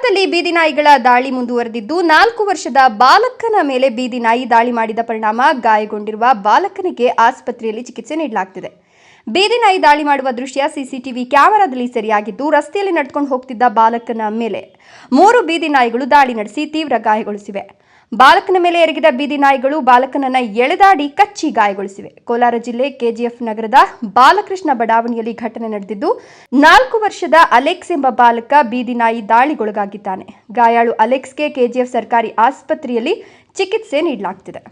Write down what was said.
ಶಿವಮೊಗ್ಗದಲ್ಲಿ ಬೀದಿ ನಾಯಿಗಳ ದಾಳಿ ಮುಂದುವರೆದಿದ್ದು 4 ವರ್ಷದ ಬಾಲಕನ ಮೇಲೆ ಬೀದಿ ನಾಯಿ ದಾಳಿ ಮಾಡಿದ ಪರಿಣಾಮ ಗಾಯಗೊಂಡಿರುವ ಬಾಲಕನಿಗೆ ಆಸ್ಪತ್ರೆಯಲ್ಲಿ ಚಿಕಿತ್ಸೆ ನೀಡಲಾಗುತ್ತಿದೆ. ಬೀದಿ ನಾಯಿ ದಾಳಿ ಮಾಡುವ ದೃಶ್ಯ ಸಿಸಿಟಿವಿ ಕ್ಯಾಮೆರಾದಲ್ಲಿ ಸೆರೆಯಾಗಿದ್ದು, ರಸ್ತೆಯಲ್ಲಿ ನಡೆದುಕೊಂಡು ಹೋಗ್ತಿದ್ದ ಬಾಲಕನ ಮೇಲೆ 3 ಬೀದಿ ನಾಯಿಗಳು ದಾಳಿ ನಡೆಸಿ ತೀವ್ರ ಗಾಯಗೊಳಿಸಿವೆ. ಬಾಲಕನ ಮೇಲೆ ಎರಗಿದ ಬೀದಿ ನಾಯಿಗಳು ಬಾಲಕನನ್ನ ಎಳೆದಾಡಿ ಕಚ್ಚಿ ಗಾಯಗೊಳಿಸಿವೆ. ಕೋಲಾರ ಜಿಲ್ಲೆ ಕೆಜಿಎಫ್ ನಗರದ ಬಾಲಕೃಷ್ಣ ಬಡಾವಣೆಯಲ್ಲಿ ಘಟನೆ ನಡೆದಿದ್ದು, 4 ವರ್ಷದ ಅಲೆಕ್ಸ್ ಎಂಬ ಬಾಲಕ ಬೀದಿ ನಾಯಿ ದಾಳಿಗೊಳಗಾಗಿದ್ದಾನೆ. ಗಾಯಾಳು ಅಲೆಕ್ಸ್ಗೆ ಕೆಜಿಎಫ್ ಸರ್ಕಾರಿ ಆಸ್ಪತ್ರೆಯಲ್ಲಿ ಚಿಕಿತ್ಸೆ ನೀಡಲಾಗುತ್ತಿದೆ.